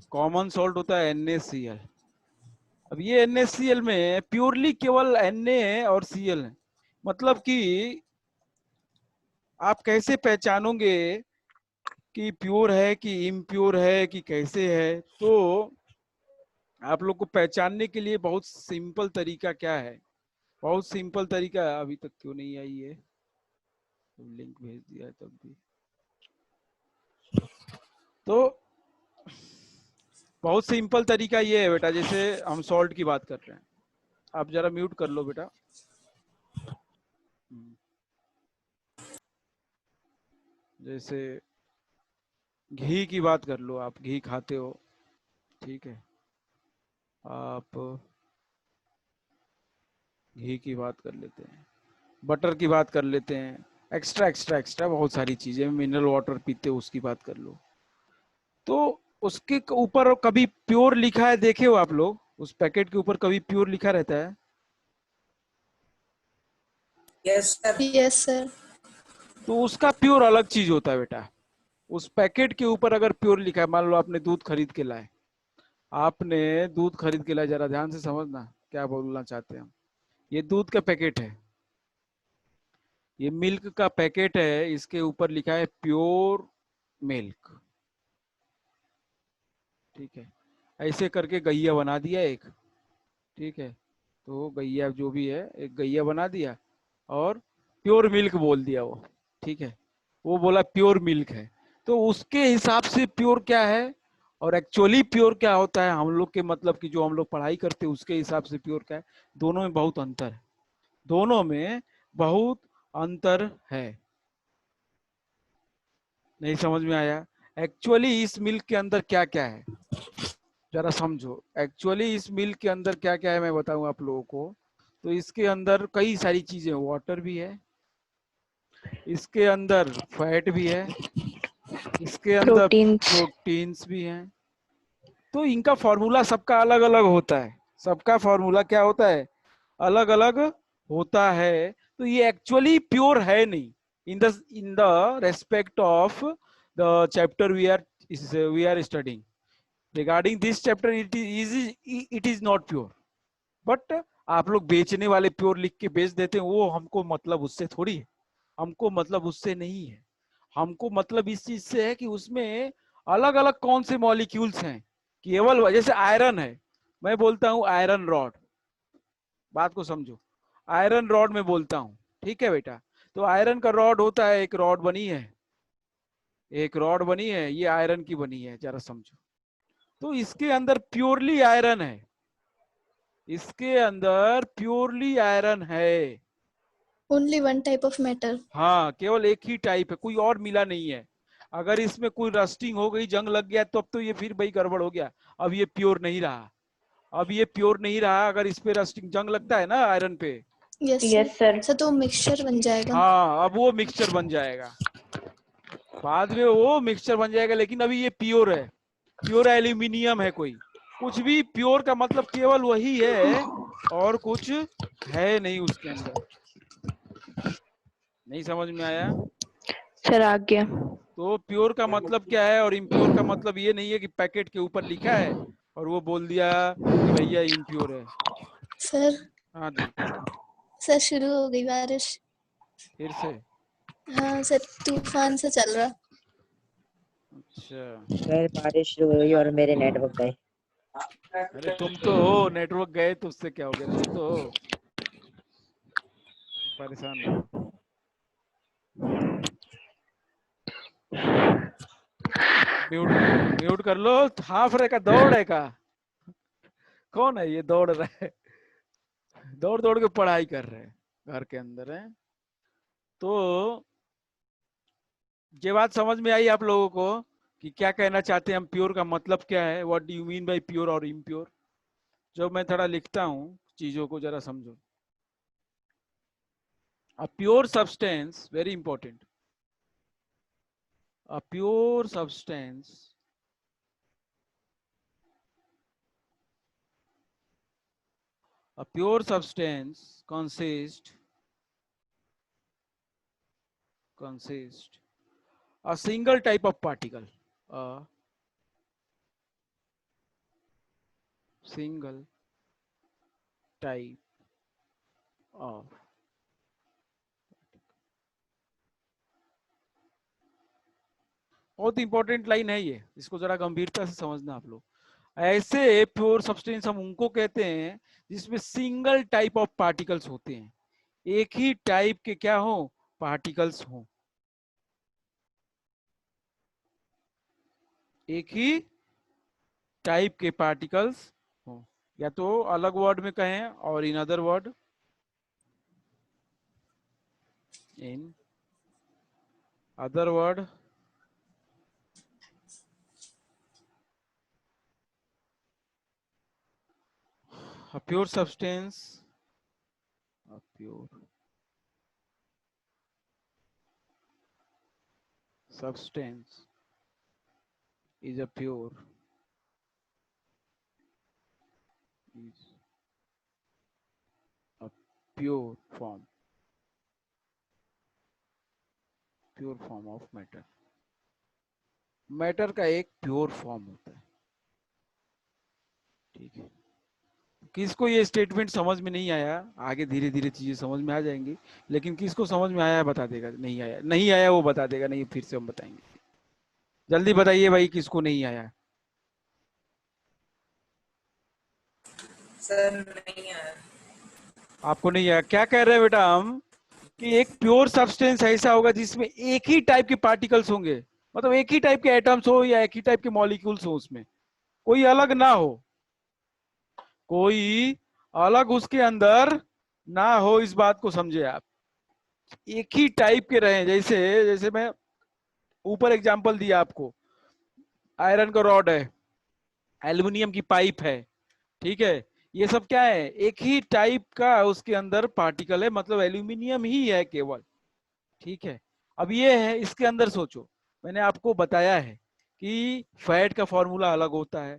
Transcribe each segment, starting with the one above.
Common salt होता है NaCl। अब ये NaCl में प्योरली केवल Na और Cl है, मतलब कि आप कैसे पहचानोगे कि प्योर है कि इम्प्योर है कि कैसे है? तो आप लोग को पहचानने के लिए बहुत सिंपल तरीका क्या है, बहुत सिंपल तरीका। अभी तक क्यों नहीं आई है? लिंक भेज दिया है तब भी। तो बहुत सिंपल तरीका ये है बेटा, जैसे हम सॉल्ट की बात कर रहे हैं, आप जरा म्यूट कर लो बेटा। जैसे घी की बात कर लो, आप घी खाते हो, ठीक है, आप घी की बात कर लेते हैं, बटर की बात कर लेते हैं, एक्स्ट्रा एक्स्ट्रा एक्स्ट्रा बहुत सारी चीजें, मिनरल वाटर पीते हो उसकी बात कर लो। तो उसके ऊपर कभी प्योर लिखा है देखे हो आप लोग? उस पैकेट के ऊपर कभी प्योर लिखा रहता है? Yes sir. Yes sir. तो उसका प्योर अलग चीज होता है बेटा। उस पैकेट के ऊपर अगर प्योर लिखा है, मान लो आपने दूध खरीद के लाए, आपने दूध खरीद के लाए, जरा ध्यान से समझना क्या बोलना चाहते हैं हम। ये दूध का पैकेट है, ये मिल्क का पैकेट है, इसके ऊपर लिखा है प्योर मिल्क, ठीक है। ऐसे करके गैया बना दिया एक, ठीक है, तो गैया जो भी है एक गैया बना दिया और प्योर मिल्क बोल दिया वो, ठीक है, वो बोला प्योर मिल्क है। तो उसके हिसाब से प्योर क्या है और एक्चुअली प्योर क्या होता है, हम लोग के मतलब कि जो हम लोग पढ़ाई करते हैं उसके हिसाब से प्योर क्या है, दोनों में बहुत अंतर है, दोनों में बहुत अंतर है। नहीं समझ में आया? एक्चुअली इस मिल्क के अंदर क्या क्या है जरा समझो। एक्चुअली इस मिल्क के अंदर क्या क्या है मैं बताऊं आप लोगों को। तो इसके अंदर कई सारी चीजें, वाटर भी है, इसके अंदर फैट भी है, इसके अंदर प्रोटीन्स। प्रोटीन्स भी हैं। तो इनका फॉर्मूला सबका अलग अलग होता है, सबका फॉर्मूला क्या होता है, अलग अलग होता है। तो ये एक्चुअली प्योर है नहीं, in the respect of the chapter we are studying regarding this chapter, it is not pure. But आप लोग बेचने वाले प्योर लिख के बेच देते हैं, वो हमको मतलब उससे थोड़ी है, हमको मतलब उससे नहीं है। हमको मतलब इस चीज से है कि उसमें अलग अलग कौन से मॉलिक्यूल्स हैं। केवल जैसे आयरन है, मैं बोलता हूं आयरन रॉड, बात को समझो, आयरन रॉड में बोलता हूं, ठीक है बेटा। तो आयरन का रॉड होता है, एक रॉड बनी है, एक रॉड बनी है, ये आयरन की बनी है, जरा समझो। तो इसके अंदर प्योरली आयरन है, इसके अंदर प्योरली आयरन है। Only one type of metal. हाँ, केवल एक ही टाइप है, कोई और मिला नहीं है। अगर इसमें कोई रस्टिंग हो गई, जंग लग गया, तो अब तो ये फिर भाई गड़बड़ हो गया, अब ये प्योर नहीं रहा, अब ये प्योर नहीं रहा। अगर इस पे रस्टिंग जंग लगता है ना आयरन पे, yes yes sir. Sir. Sir तो मिक्सचर बन जाएगा। हाँ, अब वो मिक्सचर बन जाएगा, बाद में वो मिक्सचर बन जाएगा, लेकिन अभी ये प्योर है, प्योर एल्यूमिनियम है। कोई कुछ भी प्योर का मतलब केवल वही है और कुछ है नहीं उसके अंदर। नहीं समझ में आया? सर आ गया। तो प्योर का मतलब क्या है और इम्प्योर का मतलब ये नहीं है कि पैकेट के ऊपर लिखा है और वो बोल दिया कि भैया इम्प्योर है। सर। हाँ जी, सर शुरू हो गई बारिश। फिर से? हाँ सर, तूफान से चल रहा। अच्छा, सर बारिश शुरू हुई और मेरे नेटवर्क गए। अरे तुम तो हो, नेटवर्क गए तो उससे क्या हो गया, तुम तो हो, परेशान मत हो। म्यूट म्यूट कर लो। हाफ रे का दौड़ है का? कौन है ये दौड़ रहा है? दौड़ दौड़ के पढ़ाई कर रहे हैं घर के अंदर है। तो ये बात समझ में आई आप लोगों को कि क्या कहना चाहते हैं हम, प्योर का मतलब क्या है, what do you mean by pure और इम्प्योर? जब मैं थोड़ा लिखता हूं चीजों को जरा समझो। A pure substance, very important, a pure substance a pure substance consist a single type of particle, a single type of बहुत इंपॉर्टेंट लाइन है ये, इसको जरा गंभीरता से समझना आप लोग। ऐसे प्योर सब्सटेंस हम उनको कहते हैं जिसमें सिंगल टाइप ऑफ पार्टिकल्स होते हैं, एक ही टाइप के क्या हो पार्टिकल्स हो, एक ही टाइप के पार्टिकल्स हो, या तो अलग वर्ड में कहें और in other word, in other word a pure substance, a pure substance is a pure form, pure form of matter. Matter का एक प्योर फॉर्म होता है, ठीक है। किसको ये स्टेटमेंट समझ में नहीं आया, आगे धीरे धीरे चीजें समझ में आ जाएंगी, लेकिन किसको समझ में आया बता देगा, नहीं आया, नहीं आया वो बता देगा, नहीं फिर से हम बताएंगे। जल्दी बताइए भाई किसको नहीं आया। सर नहीं आया। आपको नहीं आया, क्या कह रहे हैं बेटा हम कि एक प्योर सब्सटेंस ऐसा होगा जिसमें एक ही टाइप के पार्टिकल्स होंगे, मतलब एक ही टाइप के एटम्स हो या एक ही टाइप के मॉलिक्यूल्स हो, उसमें कोई अलग ना हो, कोई अलग उसके अंदर ना हो, इस बात को समझे आप, एक ही टाइप के रहे। जैसे जैसे मैं ऊपर एग्जांपल दिया आपको, आयरन का रॉड है, एल्युमिनियम की पाइप है, ठीक है, ये सब क्या है, एक ही टाइप का उसके अंदर पार्टिकल है, मतलब एल्यूमिनियम ही है केवल, ठीक है। अब ये है, इसके अंदर सोचो, मैंने आपको बताया है कि फैट का फॉर्मूला अलग होता है,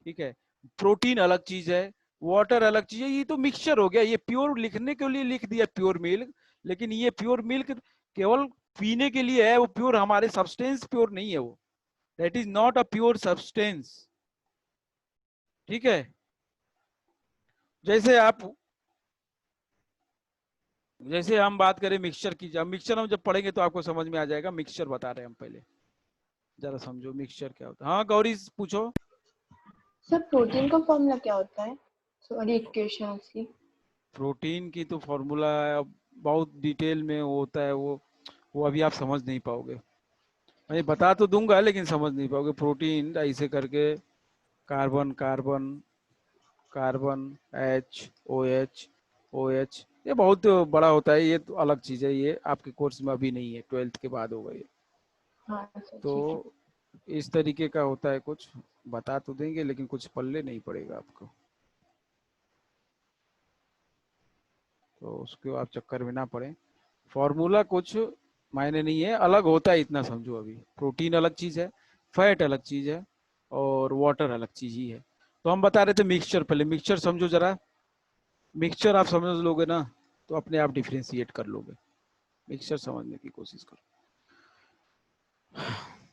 ठीक है, प्रोटीन अलग चीज है, वाटर अलग चीज है, ये तो मिक्सचर हो गया। ये प्योर लिखने के लिए लिख दिया प्योर मिल्क, लेकिन ये प्योर मिल्क केवल पीने के लिए है, वो प्योर हमारे सब्सटेंस प्योर नहीं है, वो that is not a pure substance, ठीक है। जैसे हम बात करें मिक्सचर की, जब मिक्सचर हम जब पढ़ेंगे तो आपको समझ में आ जाएगा, मिक्सचर बता रहे हैं हम, पहले जरा समझो मिक्सचर क्या होता है। हाँ गौरी पूछो। सर प्रोटीन का फॉर्मूला क्या होता है? सॉरी इक्वेशन उसकी। प्रोटीन की तो फॉर्मूला बहुत डिटेल में होता है, वो अभी आप समझ नहीं पाओगे, मैं बता तो दूंगा लेकिन समझ नहीं पाओगे। प्रोटीन ऐसे करके कार्बन कार्बन कार्बन OH, ये बहुत बड़ा होता है, ये तो अलग चीज है, ये आपके कोर्स में अभी नहीं है, 12th के बाद होगा ये। हाँ सर तो ठीक है। इस तरीके का होता है, कुछ बता तो देंगे लेकिन कुछ पल्ले नहीं पड़ेगा आपको, तो उसको आप चक्कर में ना पड़े। फॉर्मूला कुछ मायने नहीं है, अलग होता है इतना समझो। अभी प्रोटीन अलग चीज है, फैट अलग चीज है, और वाटर अलग चीज ही है। तो हम बता रहे थे मिक्सचर, पहले मिक्सचर समझो जरा। मिक्सचर आप समझ लोगे ना तो अपने आप डिफरेंशिएट कर लोगे, मिक्सचर समझने की कोशिश करो।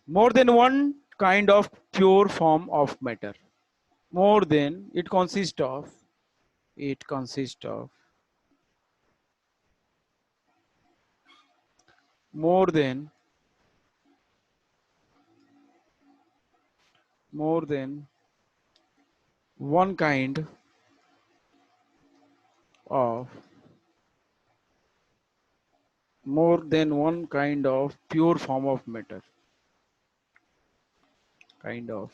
More than one kind of pure form of matter. More than, it consists of more than one kind of pure form of matter. Kind of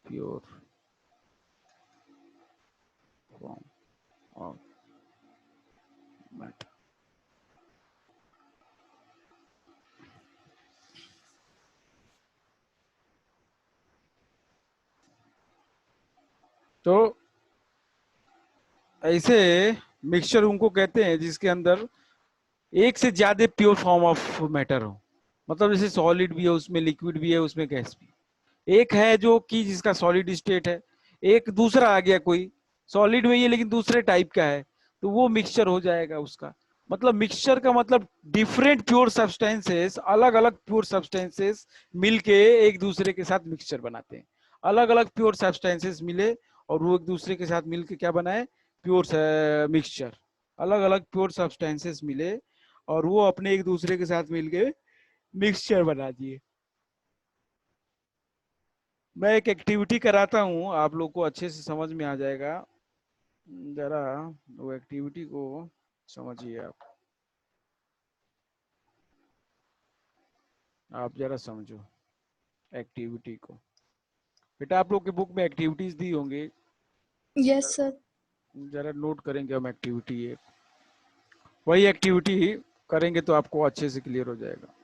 pure form of matter. तो ऐसे mixture उनको कहते हैं जिसके अंदर एक से ज्यादा प्योर फॉर्म ऑफ मैटर हो, मतलब जैसे सॉलिड भी है उसमें, लिक्विड भी है उसमें, गैस भी। एक है जो कि जिसका सॉलिड स्टेट है, एक दूसरा आ गया कोई सॉलिड में ही है लेकिन दूसरे टाइप का है, तो वो मिक्सचर हो जाएगा उसका। मतलब मिक्सचर का मतलब डिफरेंट प्योर सब्सटेंसेस, अलग अलग प्योर सब्सटेंसेस मिलके एक दूसरे के साथ मिक्सचर बनाते हैं, अलग अलग प्योर सब्सटेंसेस मिले और वो एक दूसरे के साथ मिलके क्या बनाए, प्योर मिक्सचर। अलग अलग प्योर सब्सटेंसेस मिले और वो अपने एक दूसरे के साथ मिलके मिक्सचर बना दिए। मैं एक एक्टिविटी कराता हूँ, आप लोग को अच्छे से समझ में आ जाएगा। जरा वो एक्टिविटी को समझिए। आप जरा समझो एक्टिविटी को। बेटा आप लोग के बुक में एक्टिविटीज दी होंगी, यस सर। जरा नोट करेंगे हम एक्टिविटी है, वही एक्टिविटी करेंगे तो आपको अच्छे से क्लियर हो जाएगा।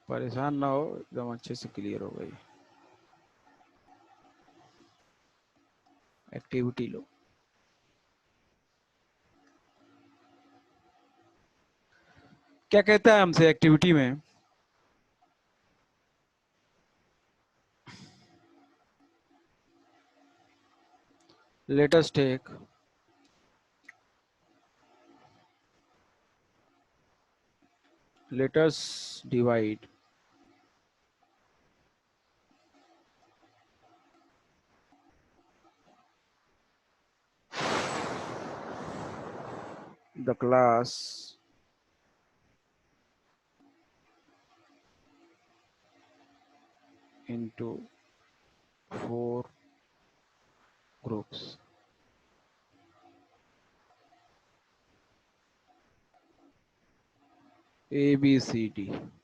परेशान ना हो, एकदम अच्छे से क्लियर हो गई। एक्टिविटी लो। क्या कहता है हमसे एक्टिविटी में, let us take let us divide the class into 4 groups. A B C D,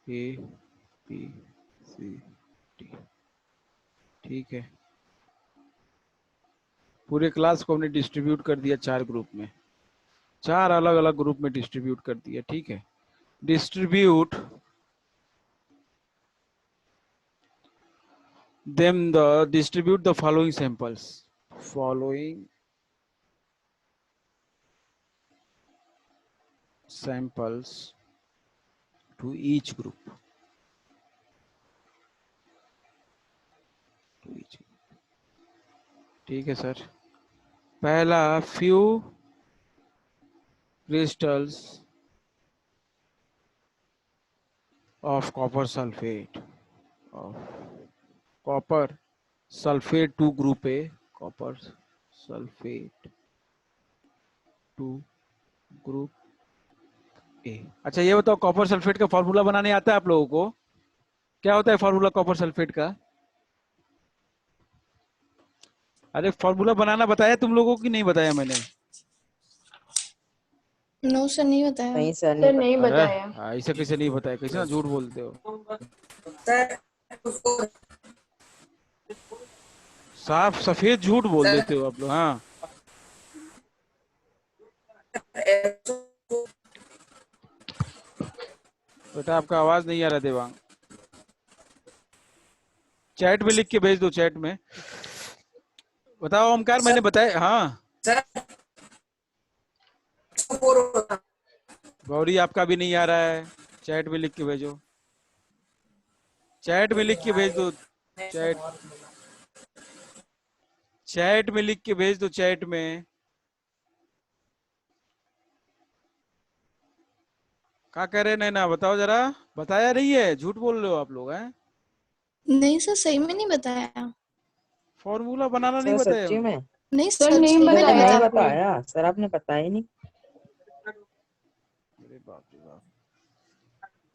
A B C D। ठीक है, पूरे क्लास को हमने डिस्ट्रीब्यूट कर दिया 4 ग्रुप में, 4 अलग अलग ग्रुप में डिस्ट्रीब्यूट कर दिया। ठीक है, distribute distribute the following samples to each group, ठीक है सर। पहला few crystals of copper sulfate to group A, copper sulfate to group A। अच्छा ये बताओ, कॉपर सल्फेट का फॉर्मूला बनाने आता है आप लोगों को? क्या होता है फॉर्मूला कॉपर सल्फेट का? अरे फॉर्मूला बनाना बताया तुम लोगों को कि नहीं बताया मैंने? नो सर, नहीं बताया। नहीं सर, सर नहीं नहीं पता। बताया। ऐसा कैसे नहीं बताया, कैसे ना झूठ बोलते हो, साफ सफेद झूठ बोल देते हो आप लोग। हाँ बेटा आपका आवाज नहीं आ रहा देवांग, चैट में लिख के भेज दो, चैट में बताओ। ओमकार मैंने बताया। हाँ गौरी आपका भी नहीं आ रहा है, चैट में लिख के भेजो, चैट में लिख के भेज दो, चैट में लिख के भेज दो, चैट में। क्या कह रहे नैना, बताओ जरा। बताया नहीं है, झूठ बोल रहे हो आप लोग हैं। नहीं सर, सही में नहीं बताया। फॉर्मूला बनाना नहीं सर बताया? सच्ची में? नहीं सर सर, नहीं सही में सर नहीं बताया नहीं बताया। आपने। बताया सर, आपने बताया ही नहीं। अरे बाप रे बाप,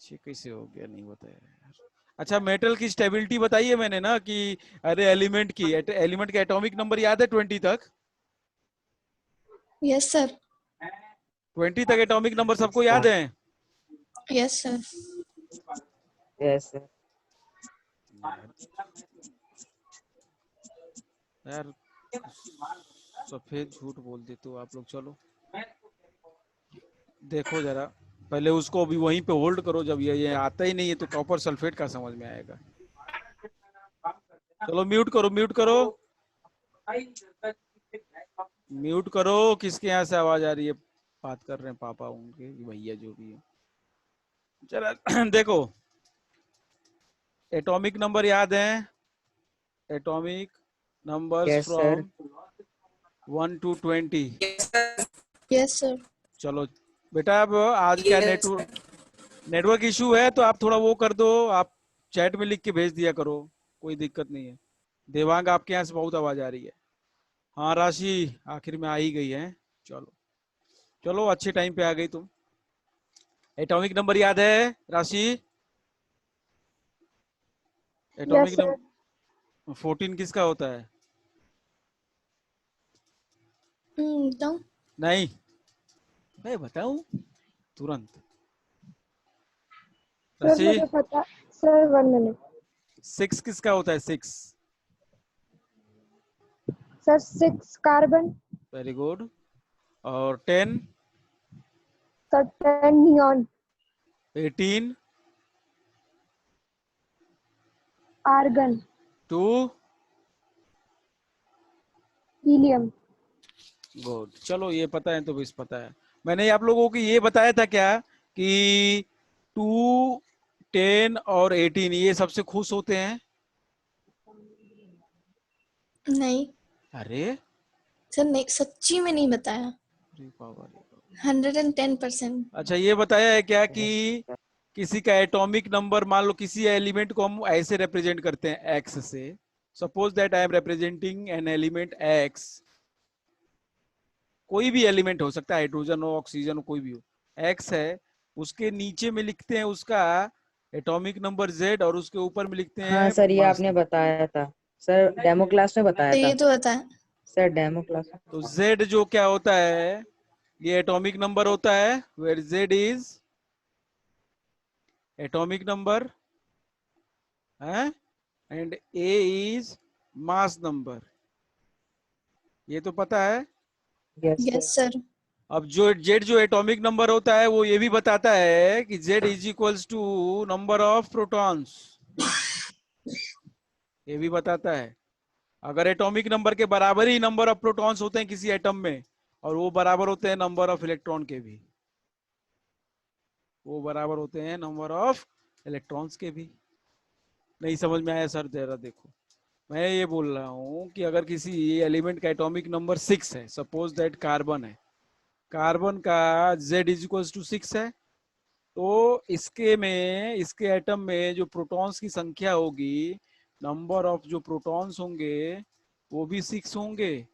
ये कैसे हो गया, नहीं बताया यार। अच्छा मेटल की स्टेबिलिटी बताइए मैंने ना कि, अरे एलिमेंट की, एलिमेंट का एटॉमिक नंबर याद है 20 तक? Yes sir. 20 तक एटॉमिक नंबर सबको अच्छा। याद है? Yes sir. Yes sir. यार सफेद झूठ बोल देते हो आप लोग। चलो देखो जरा, पहले उसको अभी वहीं पे होल्ड करो, जब ये आता ही नहीं है तो कॉपर सल्फेट का समझ में आएगा। चलो म्यूट करो, म्यूट करो, म्यूट करो। किसके यहाँ से आवाज आ रही है? बात कर रहे हैं पापा उनके, भैया जो भी है। जरा देखो, एटॉमिक नंबर याद है? Atomic numbers yes sir. From 1 to 20। Yes sir. चलो बेटा, अब आज क्या नेटवर्क इशू है तो आप थोड़ा वो कर दो, आप चैट में लिख के भेज दिया करो। कोई दिक्कत नहीं है। देवांग आपके यहाँ से बहुत आवाज आ रही है। हाँ राशि आखिर में आ ही गई है। चलो चलो, अच्छे टाइम पे आ गई तुम। एटॉमिक नंबर याद है राशि? एटॉमिक नंबर 14 किसका होता है? बताओ। नहीं, मैं बताऊं तुरंत। सर राशि मुझे पता। Sir 1 minute. 6 किसका होता है? 6। Sir 6 carbon. Very good. और 10? Sir 10 neon. 18? Argon. 2? Helium. Good, चलो ये पता है तो बस पता है। मैंने आप लोगों को ये बताया था क्या कि 2, 10 और 18 ये सबसे खुश होते हैं? नहीं अरे सर, नहीं, सच्ची में नहीं बताया। अरे बाबा रे बाबा। 110%। अच्छा ये बताया है क्या कि Yes, sir. किसी का एटॉमिक नंबर, मान लो किसी एलिमेंट को हम ऐसे रिप्रेजेंट करते हैं एक्स से। Suppose that I am representing an element x. कोई भी एलिमेंट हो सकता है, हाइड्रोजन हो, ऑक्सीजन हो, कोई भी हो, एक्स है। उसके नीचे में लिखते हैं उसका एटॉमिक नंबर जेड, और उसके ऊपर में लिखते हाँ हैं सर, ये मास आपने नंबर। बताया था। सर डेमो क्लास में बताया तो था। ये तो बताया। सर डेमो क्लास में तो बताया। जेड जो क्या होता है, ये एटॉमिक नंबर होता है, where Z is atomic number है, and A is mass number. ये तो पता है। Yes yes sir. सर। अब जो जेड जो एटॉमिक नंबर होता है वो ये भी बताता है कि Z is equals to number of protons. ये भी बताता है। अगर एटॉमिक नंबर के बराबर ही नंबर ऑफ प्रोटॉन्स होते हैं किसी एटम में, और वो बराबर होते हैं नंबर ऑफ इलेक्ट्रॉन के भी, वो बराबर होते हैं नंबर ऑफ इलेक्ट्रॉन्स के भी। नहीं समझ में आया सर? जरा देखो, मैं ये बोल रहा हूँ कि अगर किसी एलिमेंट का एटॉमिक नंबर 6 है, सपोज दैट कार्बन है, कार्बन का Z इज इक्वल्स टू 6 है, तो इसके एटम में जो प्रोटॉन्स की संख्या होगी, नंबर ऑफ जो प्रोटॉन्स होंगे वो भी 6 होंगे,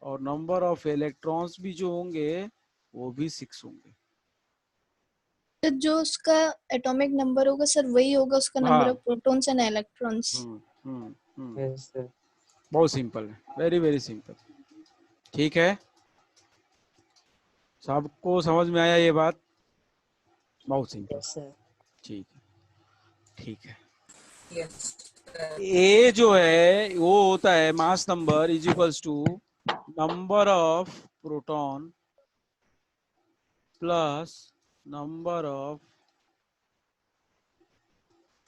और नंबर ऑफ इलेक्ट्रॉन्स भी जो होंगे वो भी 6 होंगे। तो जो उसका एटॉमिक नंबर होगा सर, वही होगा उसका नंबर हाँ। Of protons and electrons. Hmm. Yes sir. बहुत सिंपल है, वेरी वेरी सिंपल। ठीक है, सबको समझ में आया ये बात? बहुत सिंपल। Yes sir. ठीक है, ठीक है। यस ए जो है वो होता है mass number is equals to number of proton plus number of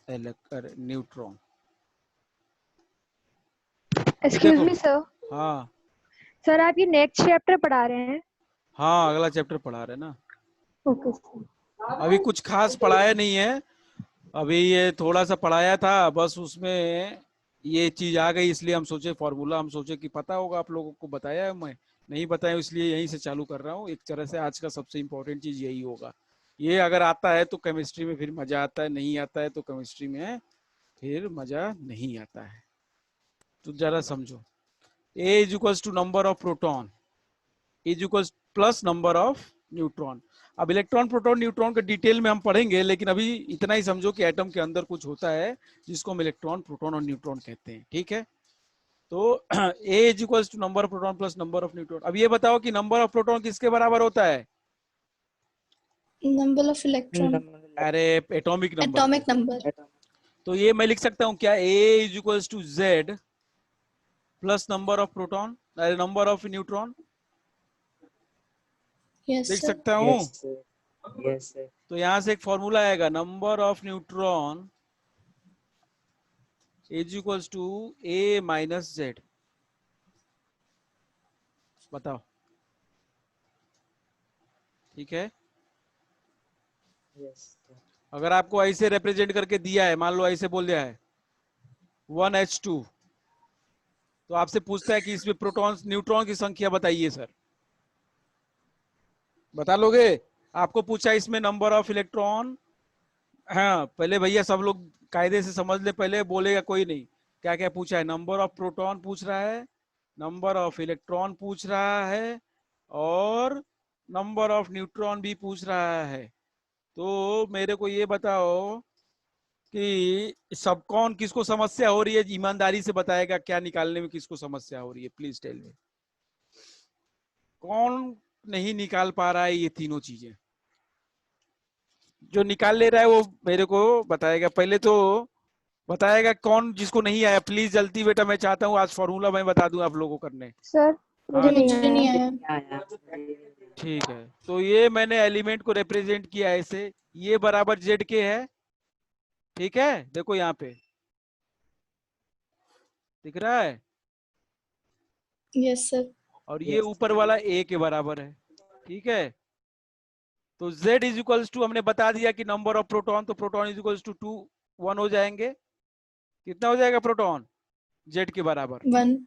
neutron. अब एक्सक्यूज देखो, मी सर। हाँ सर आप ये नेक्स्ट चैप्टर पढ़ा रहे हैं? हाँ, अगला चैप्टर पढ़ा रहे ना। Okay sir. अभी कुछ खास पढ़ाया नहीं है, अभी ये थोड़ा सा पढ़ाया था बस, उसमें ये चीज आ गई इसलिए हम सोचे फॉर्मूला, हम सोचे कि पता होगा आप लोगों को, बताया है मैं नहीं बताया, इसलिए यहीं से चालू कर रहा हूँ। एक तरह से आज का सबसे इम्पोर्टेंट चीज यही होगा। ये अगर आता है तो केमिस्ट्री में फिर मजा आता है, नहीं आता है तो केमिस्ट्री में फिर मजा नहीं आता है। तो जरा समझो, A is equals to number of proton is equals plus number of neutron. अब इलेक्ट्रॉन प्रोटॉन न्यूट्रॉन के डिटेल में हम पढ़ेंगे, लेकिन अभी इतना ही समझो कि एटम के अंदर कुछ होता है जिसको हम इलेक्ट्रॉन प्रोटॉन और न्यूट्रॉन कहते हैं। ठीक है, तो A is equals to number of proton plus number of neutron. अब ये बताओ कि नंबर ऑफ प्रोटॉन किसके बराबर होता है? Number of electron. अरे एटॉमिक नंबर के। Atomic number. तो ये मैं लिख सकता हूँ क्या, A is equals to Z plus number of proton, अरे नंबर ऑफ न्यूट्रॉन, यस लिख सर। सकता हूँ। Yes sir. Yes sir. तो यहां से एक फॉर्मूला आएगा, number of neutron is equals to A minus Z. बताओ, ठीक है? Yes sir. अगर आपको ऐसे रिप्रेजेंट करके दिया है, मान लो ऐसे बोल दिया है 1H2, तो आपसे पूछता है कि इसमें प्रोटॉन न्यूट्रॉन की संख्या बताइए सर, बता लोगे? आपको पूछा इसमें नंबर ऑफ इलेक्ट्रॉन हाँ पहले भैया सब लोग कायदे से समझ ले, पहले बोलेगा कोई नहीं। क्या क्या पूछा है? नंबर ऑफ प्रोटॉन पूछ रहा है, नंबर ऑफ इलेक्ट्रॉन पूछ रहा है, और नंबर ऑफ न्यूट्रॉन भी पूछ रहा है। तो मेरे को ये बताओ कि सब कौन किसको समस्या हो रही है, ईमानदारी से बताएगा क्या निकालने में किसको समस्या हो रही है, प्लीज टेल मी। कौन नहीं निकाल पा रहा है ये तीनों चीजें? जो निकाल ले रहा है वो मेरे को बताएगा। पहले तो बताएगा कौन जिसको नहीं आया, प्लीज जल्दी बेटा, मैं चाहता हूँ आज फॉर्मूला मैं बता दूं आप लोगों को करने। सर हाँ मुझे नहीं मुझे नहीं आया। आया। आया ठीक है, तो ये मैंने एलिमेंट को रिप्रेजेंट किया ऐसे, ये बराबर जेड के है, ठीक है, देखो यहाँ पे दिख रहा है, यस सर। और ये Yes. ऊपर वाला ए के बराबर है, ठीक है। तो z इज इक्वल्स टू, हमने बता दिया कि नंबर ऑफ प्रोटॉन, तो प्रोटॉन इज इक्वल्स टू 1 हो जाएंगे। कितना हो जाएगा प्रोटॉन? z के बराबर। 1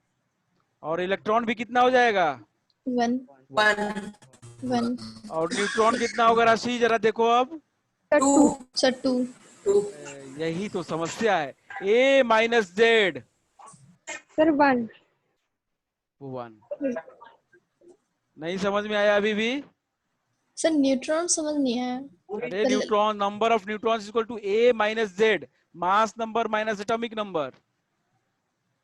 और इलेक्ट्रॉन भी कितना हो जाएगा? 1 1 1 और न्यूट्रॉन कितना होगा राशि, जरा देखो अब। सर 2 सर 2 यही तो समस्या है, a माइनस जेड सर 1 1। नहीं समझ में आया अभी भी? सर न्यूट्रॉन समझ नहीं आया। अरे पहले- neutron, number of neutron equal to a minus Z, mass number minus atomic number.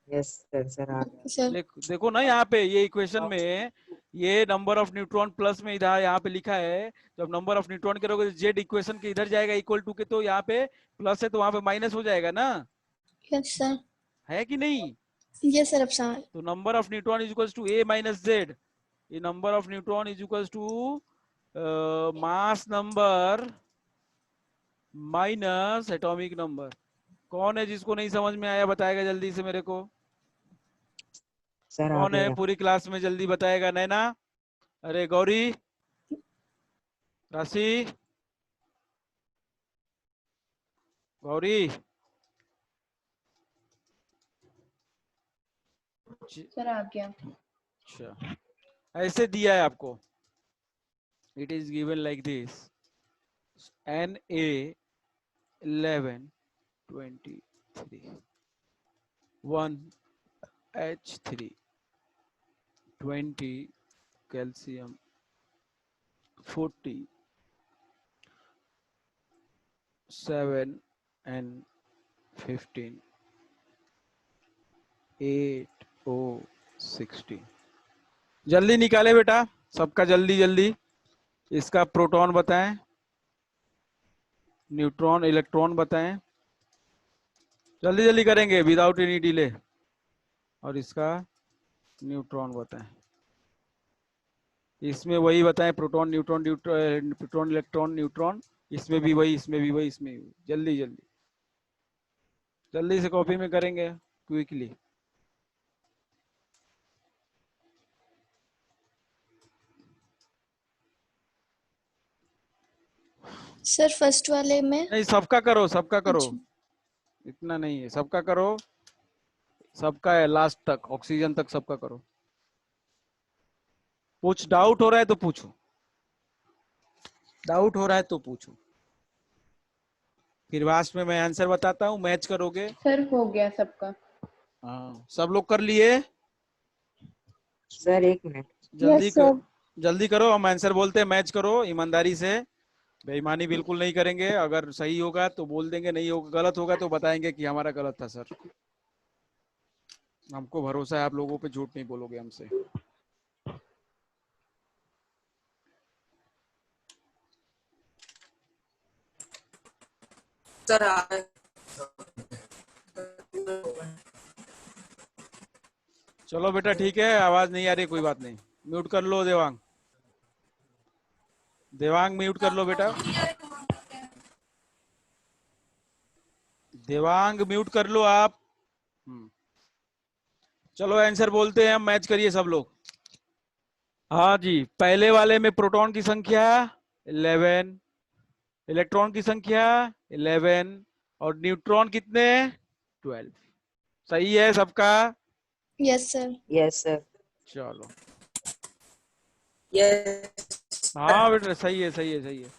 Yes sir sir आ गया सर देखो ना यहाँ पे ये इक्वेशन में, ये नंबर ऑफ न्यूट्रॉन प्लस में इधर यहाँ पे लिखा है। जब नंबर ऑफ न्यूट्रॉन करोगे जेड इक्वेशन के इधर जाएगा इक्वल टू के, तो यहाँ पे प्लस है तो वहां पे माइनस हो जाएगा ना, यस सर। है कि नहीं? यस सर, अब समझ। तो number of neutron is equal to a minus Z, ये number of neutron is equal to mass number minus atomic number. कौन है जिसको नहीं समझ में आया बताएगा जल्दी से मेरे को? सर आ कौन है गया पूरी क्लास में जल्दी बताएगा? नैना, अरे गौरी, राशि, गौरी, सर आ गया। अच्छा ऐसे दिया है आपको, it is given like this, Na1123 1H3 20 calcium 40 7N15 8O16। जल्दी निकाले बेटा सबका, जल्दी जल्दी। इसका प्रोटॉन बताएं, न्यूट्रॉन इलेक्ट्रॉन बताएं, जल्दी जल्दी करेंगे विदाउट एनी डिले। और इसका न्यूट्रॉन बताएं, इसमें वही बताएं, proton neutron proton electron neutron, इसमें भी वही, इसमें भी वही, इसमें भी। जल्दी जल्दी जल्दी से कॉपी में करेंगे क्विकली। सर फर्स्ट वाले में। नहीं सबका करो, सबका करो, अच्छा। इतना नहीं है, सबका करो, सबका है लास्ट तक, ऑक्सीजन तक सबका करो। कुछ डाउट हो रहा है तो पूछो, डाउट हो रहा है तो पूछो, फिर लास्ट में मैं आंसर बताता हूँ, मैच करोगे। सर हो गया सबका। हाँ सब लोग कर लिए? सर 1 मिनट जल्दी यस सर। जल्दी करो, हम आंसर बोलते हैं, मैच करो ईमानदारी से, बेईमानी बिल्कुल नहीं करेंगे। अगर सही होगा तो बोल देंगे, नहीं होगा, गलत होगा तो बताएंगे कि हमारा गलत था सर। हमको भरोसा है आप लोगों पे, झूठ नहीं बोलोगे हमसे। सर आ चलो बेटा ठीक है, आवाज नहीं आ रही, कोई बात नहीं, म्यूट कर लो देवांग, देवांग म्यूट कर लो बेटा, देवांग म्यूट कर लो आप। चलो आंसर बोलते हैं हम, मैच करिए सब लोग। हाँ जी, पहले वाले में प्रोटॉन की संख्या 11, इलेक्ट्रॉन की संख्या 11, और न्यूट्रॉन कितने? 12। सही है सबका? Yes sir. यस सर चलो यस हाँ बेटा सही है, सही है, सही है।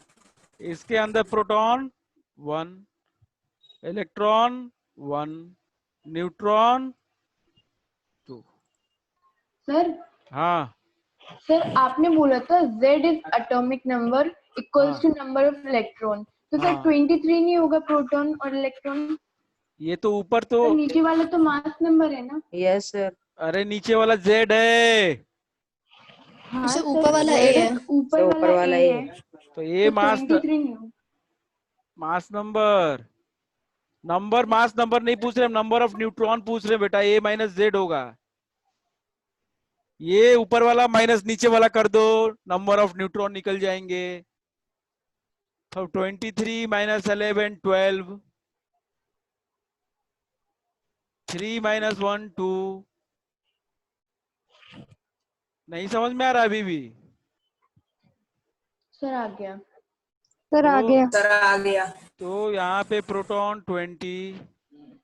इसके अंदर प्रोटॉन 1, इलेक्ट्रॉन 1, न्यूट्रॉन 2। सर हाँ सर आपने बोला था Z is atomic number equals हाँ टू नंबर ऑफ इलेक्ट्रॉन, तो सर हाँ, 23 नहीं होगा प्रोटॉन और इलेक्ट्रॉन? ये तो ऊपर तो, तो नीचे वाला तो मास नंबर है ना? Yes sir. अरे नीचे वाला जेड है, हाँ उसे सर, ऊपर वाला Z ए है, है। ऊपर तो ऊपर वाला वाला A ए है, है। तो ये तो 23 नहीं होगा। मास नंबर, मास नंबर नहीं पूछ रहे, नंबर ऑफ न्यूट्रॉन पूछ रहे बेटा, ए माइनस जेड होगा। ये ऊपर वाला माइनस नीचे वाला कर दो, नंबर ऑफ न्यूट्रॉन निकल जाएंगे। तो 23 माइनस 11 12, 3 माइनस 1 2। नहीं समझ में आ रहा अभी भी? सर आ गया। सर आ गया। सर आ गया। तो यहाँ पे प्रोटॉन 20,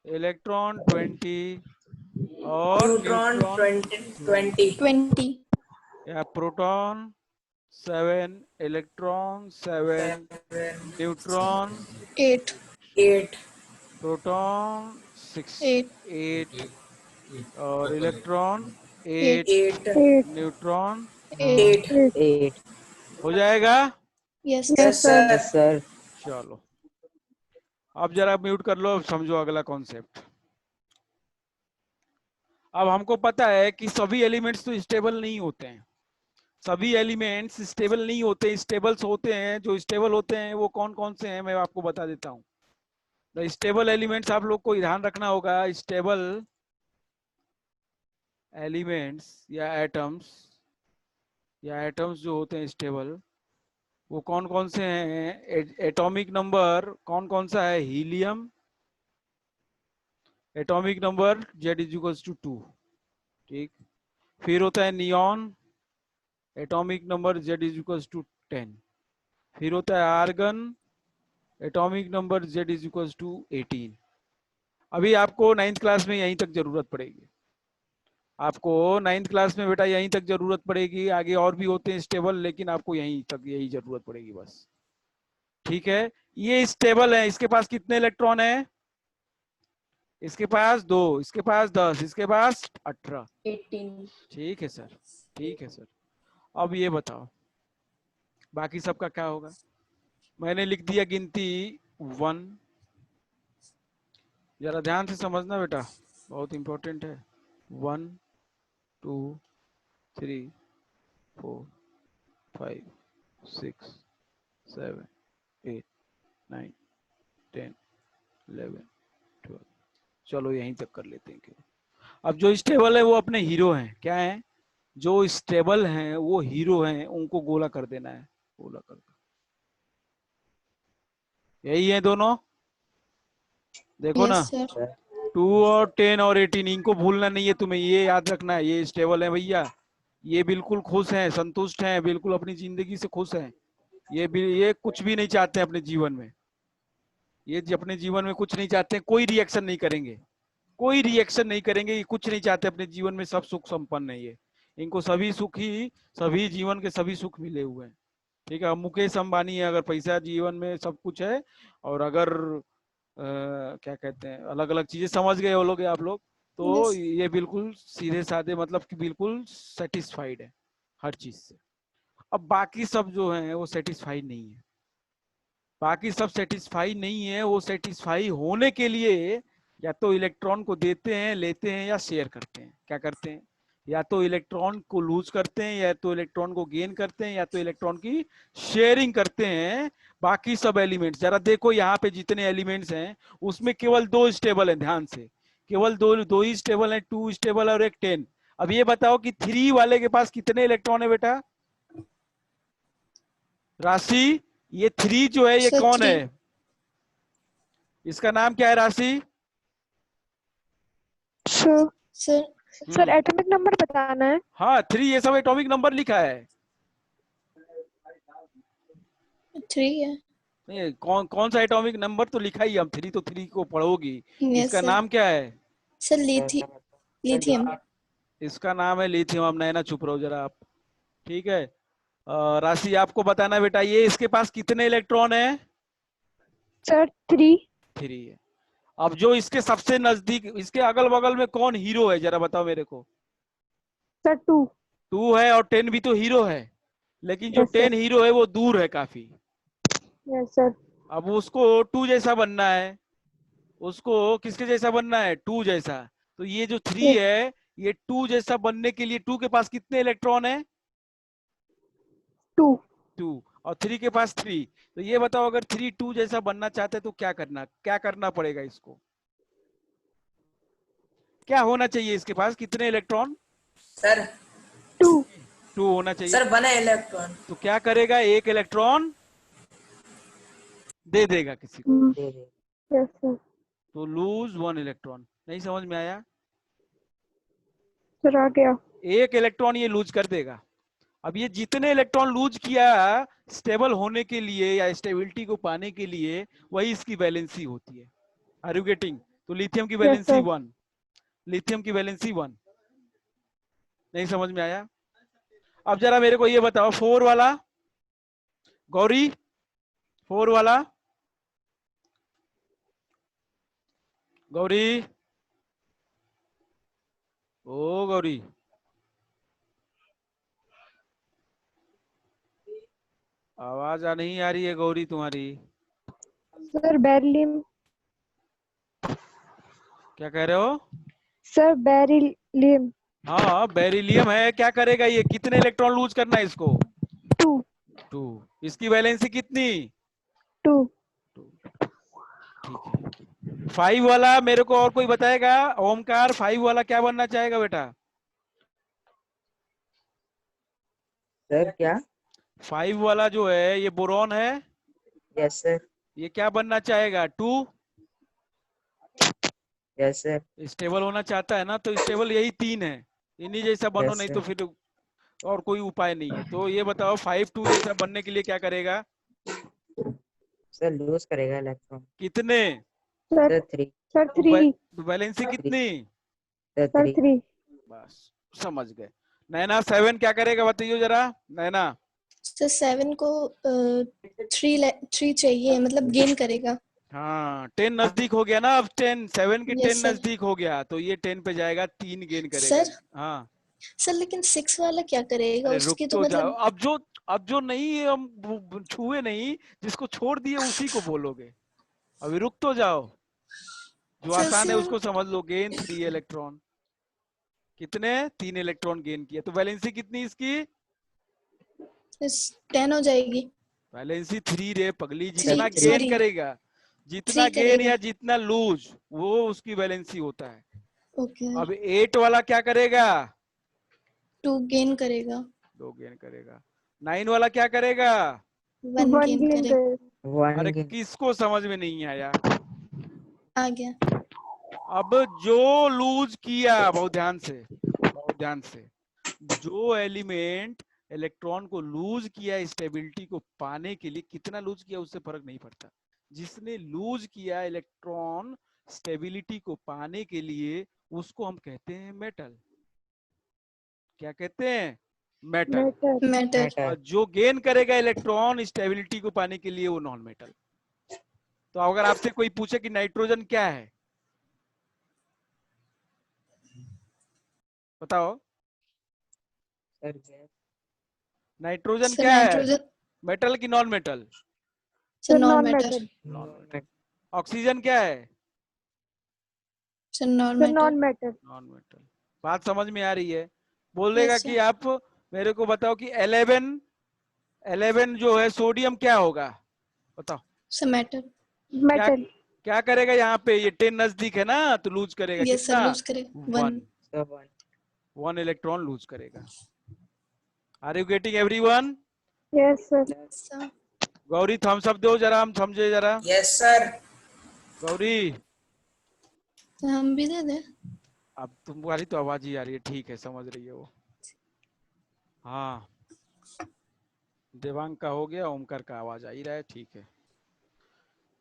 इलेक्ट्रॉन 20 और न्यूट्रॉन न्यूट्रॉन 2। 20। 20। या प्रोटॉन 7, इलेक्ट्रॉन 7, 7, न्यूट्रॉन 8। 8, प्रोटॉन 6 8। 8 और इलेक्ट्रॉन 8। 8, 8, 8। न्यूट्रॉन 8। 8, 8। हो जाएगा। Yes. Yes sir. Yes sir. चलो अब जरा म्यूट कर लो, अब समझो अगला कॉन्सेप्ट। अब हमको पता है कि सभी एलिमेंट्स तो स्टेबल नहीं होते हैं, सभी एलिमेंट्स स्टेबल नहीं होते, स्टेबल्स होते हैं। जो स्टेबल होते हैं वो कौन कौन से हैं मैं आपको बता देता हूँ। द स्टेबल एलिमेंट्स आप लोग को ध्यान रखना होगा। स्टेबल एलिमेंट्स या एटम्स जो होते हैं स्टेबल, वो कौन कौन से हैं? एटॉमिक नंबर कौन कौन सा है? हीलियम, एटॉमिक नंबर Z=2, ठीक। फिर होता है नियॉन, एटॉमिक नंबर Z=10। फिर होता है आर्गन, एटॉमिक नंबर Z=18। अभी आपको 9th क्लास में यहीं तक जरूरत पड़ेगी, आपको 9th क्लास में बेटा यहीं तक जरूरत पड़ेगी। आगे और भी होते हैं स्टेबल, लेकिन आपको यहीं तक यही जरूरत पड़ेगी बस, ठीक है। ये स्टेबल है, इसके पास कितने इलेक्ट्रॉन है? इसके पास 2, इसके पास 10, इसके पास 18। 18। ठीक है सर, ठीक है सर। अब ये बताओ बाकी सबका क्या होगा? मैंने लिख दिया गिनती 1, जरा ध्यान से समझना बेटा, बहुत इंपॉर्टेंट है। 1 2 3 4 5 6 7 8 9 10 11 12। चलो यहीं तक कर लेते हैं। अब जो स्टेबल है वो अपने हीरो हैं। क्या है? जो स्टेबल हैं वो हीरो हैं, उनको गोला कर देना है, गोला कर दो। यही है दोनों, देखो ना। Yes sir. 2 और 10 और 18, इनको भूलना नहीं है तुम्हें, ये याद रखना है। ये स्टेबल है भैया, ये बिल्कुल खुश हैं, संतुष्ट हैं, बिल्कुल अपनी जिंदगी से खुश हैं। ये कुछ भी नहीं चाहते अपने जीवन में, ये अपने जीवन में कुछ नहीं चाहते, कोई रिएक्शन नहीं करेंगे, कोई रिएक्शन नहीं करेंगे। ये कुछ नहीं चाहते अपने जीवन में, सब सुख संपन्न है ये। इनको सभी सुख ही, सभी जीवन के सभी सुख मिले हुए हैं, ठीक है। मुकेश अंबानी है, अगर पैसा जीवन में सब कुछ है, और अगर क्या कहते हैं, अलग अलग चीजें समझ गए वो लोग, आप लोग, तो यस। ये बिल्कुल सीधे साधे, मतलब कि बिल्कुल सेटिस्फाइड है हर चीज से। अब बाकी सब जो है वो सेटिस्फाइड नहीं है, बाकी सब सेटिस्फाई नहीं है। वो सेटिस्फाई होने के लिए या तो इलेक्ट्रॉन को देते हैं, लेते हैं, या शेयर करते हैं। क्या करते हैं? या तो इलेक्ट्रॉन को लूज करते हैं, या तो इलेक्ट्रॉन को गेन करते हैं, या तो इलेक्ट्रॉन की शेयरिंग करते हैं। बाकी सब एलिमेंट्स जरा देखो, यहाँ पे जितने एलिमेंट्स हैं उसमें केवल 2 स्टेबल है, ध्यान से, केवल दो ही स्टेबल है, 2 स्टेबल और एक 10। अब ये बताओ कि 3 वाले के पास कितने इलेक्ट्रॉन है बेटा? राशि, ये 3 जो है ये सर कौन 3। है? इसका नाम क्या है? राशि। सर सर हम्म, एटॉमिक नंबर बताना है। हाँ 3, ये सब एटॉमिक नंबर लिखा है। 3 है। नहीं, कौन कौन सा एटॉमिक नंबर तो लिखा ही, हम 3 तो 3 को पढ़ोगी। यस इसका सर। नाम क्या है? Sir lithium. इसका नाम है लिथियम। अब नैना चुप रहो जरा आप, ठीक है। राशि आपको बताना बेटा, ये इसके पास कितने इलेक्ट्रॉन है? सर 3। 3 है। अब जो इसके सबसे नजदीक, इसके अगल बगल में कौन हीरो है जरा बताओ मेरे को। सर 2। 2 है और 10 भी तो हीरो है, लेकिन जो यस 10 सर। हीरो है वो दूर है काफी। Yes sir. अब उसको 2 जैसा बनना है, उसको किसके जैसा बनना है, 2 जैसा। तो ये जो 3 है, ये 2 जैसा बनने के लिए 2 के पास कितने इलेक्ट्रॉन है, 2। 2, और 3 के पास 3। तो ये बताओ अगर 3 2 जैसा बनना चाहते हैं तो क्या करना पड़ेगा इसको, क्या होना चाहिए इसके पास, कितने इलेक्ट्रॉन, सर 2। 2 होना चाहिए। सर बना इलेक्ट्रॉन। तो क्या करेगा, एक इलेक्ट्रॉन दे देगा किसी को, यस सर। तो लूज 1 इलेक्ट्रॉन। नहीं समझ में आया, सर आ गया। एक इलेक्ट्रॉन ये लूज कर देगा। अब ये जितने इलेक्ट्रॉन लूज किया स्टेबल होने के लिए या स्टेबिलिटी को पाने के लिए, वही इसकी वैलेंसी होती है। Are you getting. तो लिथियम की यस वैलेंसी सर। 1, लिथियम की वैलेंसी 1। नहीं समझ में आया। अब जरा मेरे को ये बताओ 4 वाला, गौरी 4 वाला, गौरी, ओ गौरी, आवाज नहीं आ रही है गौरी तुम्हारी, सर बेरिलियम। क्या कह रहे हो। Sir beryllium. हाँ बेरिलियम है, क्या करेगा ये, कितने इलेक्ट्रॉन लूज करना है इसको, 2। 2। इसकी वैलेंसी कितनी, 2। 2। ठीक है। 5 वाला मेरे को और कोई बताएगा, ओमकार 5 वाला क्या बनना चाहेगा बेटा। सर क्या। 5 वाला जो है ये बोरॉन है, यस सर। ये क्या बनना चाहेगा, 2। Yes sir. स्टेबल होना चाहता है ना, तो स्टेबल यही 3 है, इन्हीं जैसा बनो, यस नहीं तो सर। फिर और कोई उपाय नहीं है। तो ये बताओ 5 2 जैसा बनने के लिए क्या करेगा, सर लूज करेगा इलेक्ट्रॉन। कितने, सर सर 3। सर तो 3। वैलेंसी कितनी, सर सर 3। 3। बस समझ गए। नैना 7 क्या करेगा बताइए जरा, नैना। सर 7 को 3 चाहिए, मतलब गेन करेगा। हाँ 10 नजदीक हो गया ना, अब 10 7 के 10 यस सर। नजदीक हो गया, तो ये 10 पे जाएगा, 3 गेन करेगा। सर हाँ सर लेकिन 6 वाला क्या करेगा, अरे रुक उसकी तो तो जाओ, मतलब। अब जो नहीं हम छुए नहीं, जिसको छोड़ दिए उसी को बोलोगे, अभी रुक तो जाओ, जो सर आसान है सर उसको समझ लो। गेन 3 इलेक्ट्रॉन, कितने, 3 इलेक्ट्रॉन गेन किया, तो वैलेंसी कितनी इसकी, 10 हो जाएगी। वैलेंसी 3 रे पगली, 3 जितना थ्री। गेन सॉरी करेगा, जितना 3 गेन करेगा। या जितना लूज, वो उसकी वैलेंसी होता है। ओके। अब 8 वाला क्या करेगा, 2 गेन करेगा। 2 गेन करेगा। 9 वाला क्या करेगा, 1 1 गेन गेन करेगा। कर। 1 अरे गेन। किसको समझ में नहीं आया। आ गया। अब जो लूज किया, बहुत ध्यान से, बहुत ध्यान से, जो एलिमेंट इलेक्ट्रॉन को लूज किया स्टेबिलिटी को पाने के लिए, कितना लूज किया उससे फर्क नहीं पड़ता, जिसने लूज किया इलेक्ट्रॉन स्टेबिलिटी को पाने के लिए, उसको हम कहते हैं मेटल। क्या कहते हैं, मेटल। मैटर। मैटर। और मैटर। जो गेन करेगा इलेक्ट्रॉन स्टेबिलिटी को पाने के लिए, वो नॉन मेटल। तो अगर आपसे कोई पूछे कि नाइट्रोजन क्या है, बताओ, सर गैस। नाइट्रोजन सर क्या है, नाइट्रोजन। मेटल की non metal, sir sir non non matter. Matter. Non metal. Oxygen क्या है, sir non sir matter. Non matter. Non metal. बात समझ में आ रही है। बोलेगा यस कि सर। आप मेरे को बताओ कि 11 जो है सोडियम क्या होगा, बताओ। Sir matter. क्या मेटल। क्या करेगा यहाँ पे, ये 10 नजदीक है ना, तो लूज करेगा यस सर कितना, लूज करेगा 1। 1, सर 1। 1 इलेक्ट्रॉन लूज करेगा। Are you getting everyone. Yes sir. Sir Gauri thumbs up दो जरा, हम समझे जरा। Yes sir. गौरी हम भी दे दें। अब तुम्हारी तो आवाज ही आ रही है, ठीक है समझ रही है वो। हाँ देवांग का हो गया, ओमकार का आवाज आ ही रहा है,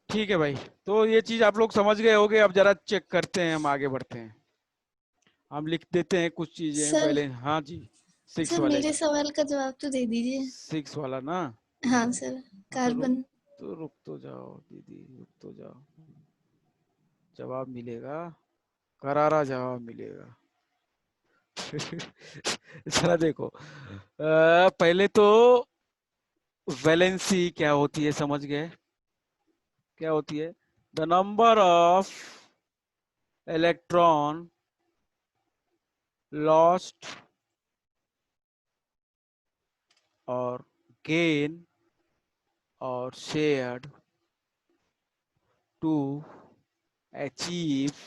ठीक है भाई। तो ये चीज आप लोग समझ गए होगे, अब जरा चेक करते हैं, हम आगे बढ़ते हैं, हम लिख देते हैं कुछ चीजें सर पहले। हाँ जी, 6 सर वाले मेरे का, सवाल का जवाब तो दे दीजिए। 6 वाला ना। हाँ सर। हाँ तो रुक कार्बन। तो रुक तो जाओ दीदी, रुक तो जाओ, जवाब मिलेगा, करारा जवाब मिलेगा। जरा देखो, पहले तो वैलेंसी क्या होती है समझ गए, क्या होती है? The number of electron lost और गेन और shared to achieve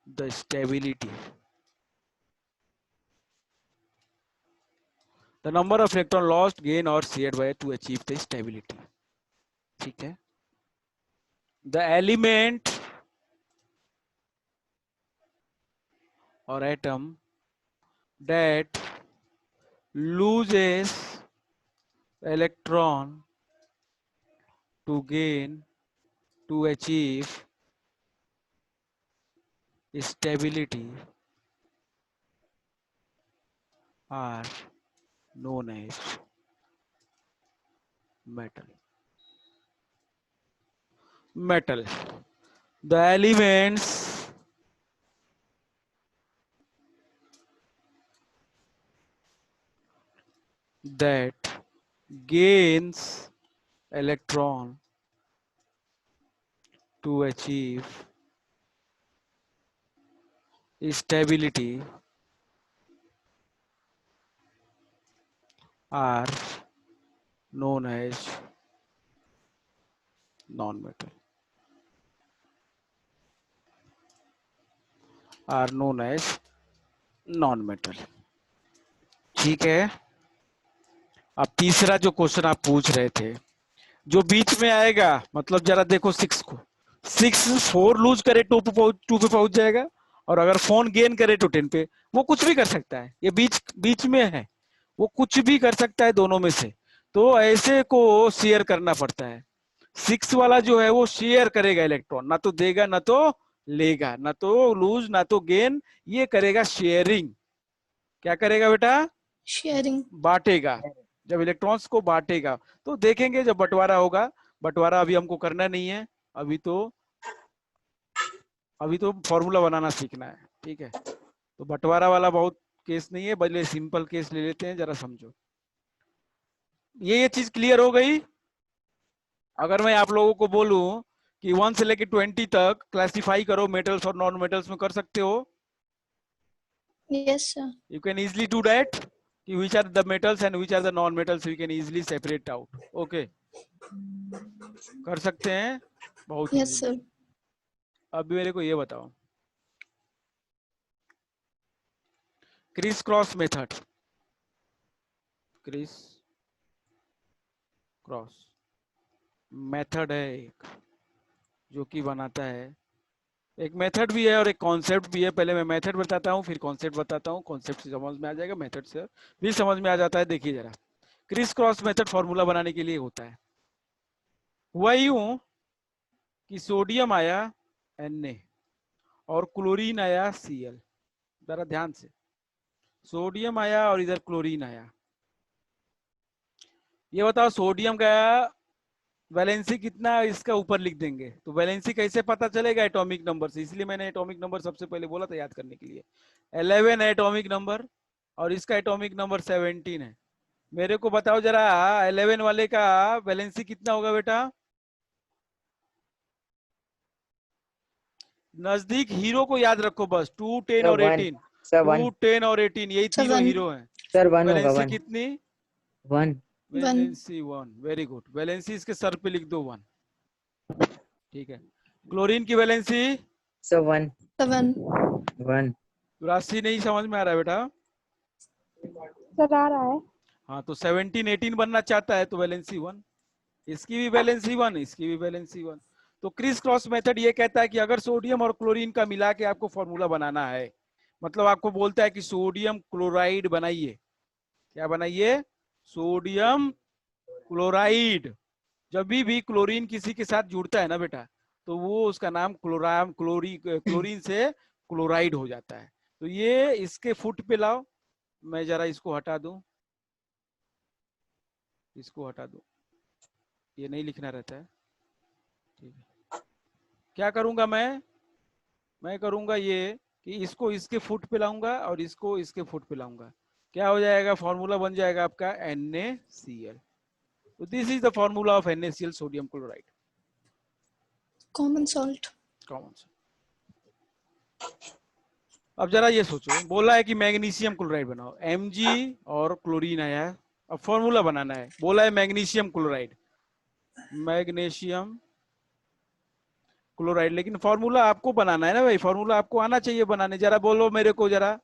the stability. The number of electron lost, gain or shared by to achieve the stability. ठीक है? The element or atom that loses electron to gain to achieve stability are known as metal. Metal. The elements that gains electron to achieve stability are known as non-metal. Are known as non-metal. ठीक है, अब तीसरा जो question आप पूछ रहे थे, जो बीच में आएगा, मतलब जरा देखो 6 को, 6 4 लूज करे 2 पे पहुंच जाएगा, और अगर फोन गेन करे तो 10 पे। वो कुछ भी कर सकता है, ये बीच बीच में है, वो कुछ भी कर सकता है दोनों में से। तो ऐसे को शेयर करना पड़ता है। 6 वाला जो है वो शेयर करेगा इलेक्ट्रॉन, ना तो देगा ना तो लेगा, ना तो लूज ना तो गेन, ये करेगा शेयरिंग। क्या करेगा बेटा? शेयरिंग। बांटेगा। जब इलेक्ट्रॉन्स को बांटेगा तो देखेंगे जब बंटवारा होगा। बंटवारा अभी हमको करना नहीं है, अभी तो फॉर्मूला बनाना सीखना है। ठीक है, तो बंटवारा वाला बहुत केस नहीं है, बल्कि सिंपल केस ले लेते हैं, जरा समझो। ये चीज क्लियर हो गई? अगर मैं आप लोगों को बोलूं कि 1 से लेके 20 तक क्लासिफाई करो मेटल्स और नॉन मेटल्स में, कर सकते हो? Yes sir. You can easily do that. Which are the metals and which are the non-metals, we can easily separate out. Okay, कर सकते हैं बहुत यस easily. सर। अब मेरे को ये बताओ, criss cross method, criss cross method है एक जो कि बनाता है, एक मेथड भी है और एक कॉन्सेप्ट भी है। पहले मैं मेथड बताता हूँ, फिर कॉन्सेप्ट बताता हूँ। कॉन्सेप्ट से समझ में आ जाएगा, मेथड से भी समझ में आ जाता है। देखिए जरा, क्रिस क्रॉस मेथड फॉर्मूला बनाने के लिए होता है, हुआ यूं कि सोडियम आया Na और क्लोरीन आया Cl। जरा ध्यान से, सोडियम आया और इधर क्लोरीन आया। ये बताओ सोडियम का वैलेंसी कितना, इसका ऊपर लिख देंगे तो वैलेंसी कैसे पता चलेगा? एटॉमिक नंबर से। इसलिए मैंने एटॉमिक नंबर सबसे पहले बोला था याद करने के लिए। 11 एटॉमिक नंबर और इसका एटॉमिक नंबर 17 है। मेरे को बताओ जरा 11 वाले का वैलेंसी कितना होगा बेटा? नजदीक हीरो को याद रखो बस, 2 10 और 18। 2 10 और 18 यही तीनों हीरो हैं। सर 1 होगा। वैलेंसी 1 कितनी? 1 वैलेंसी 1। वेरी गुड, वैलेंसी इसके सर पे लिख दो 1। ठीक है, क्लोरीन की वैलेंसी? सर 1 7। 1 राशि नहीं समझ में आ रहा है बेटा? सर आ रहा है। हाँ, तो 17 18 बनना चाहता है तो वैलेंसी 1। इसकी भी वैलेंसी 1, इसकी भी वैलेंसी 1। तो क्रिस क्रॉस मेथड ये कहता है कि अगर सोडियम और क्लोरीन का मिला के आपको फॉर्मूला बनाना है, मतलब आपको बोलता है कि सोडियम क्लोराइड बनाइए। क्या बनाइए? Sodium chloride. जब भी क्लोरीन किसी के साथ जुड़ता है ना बेटा, तो वो उसका नाम क्लोरीन से क्लोराइड हो जाता है। तो ये इसके फुट पे लाओ, मैं जरा इसको हटा दूं, इसको हटा दूं, ये नहीं लिखना रहता है, ठीक है। क्या करूंगा मैं करूंगा ये कि इसको इसके फुट पे लाऊंगा और इसको इसके फुट पे लाऊंगा। क्या हो जाएगा, फॉर्मूला बन जाएगा आपका NaCl। तो this is the formula of NaCl, sodium chloride, common salt. Common. अब जरा ये सोचो, बोला है कि मैग्नीशियम क्लोराइड बनाओ, Mg और क्लोरीन आया है, अब फॉर्मूला बनाना है। बोला है मैग्नीशियम क्लोराइड, मैग्नीशियम क्लोराइड, लेकिन फॉर्मूला आपको बनाना है ना भाई, फॉर्मूला आपको आना चाहिए बनाने। जरा बोलो मेरे को जरा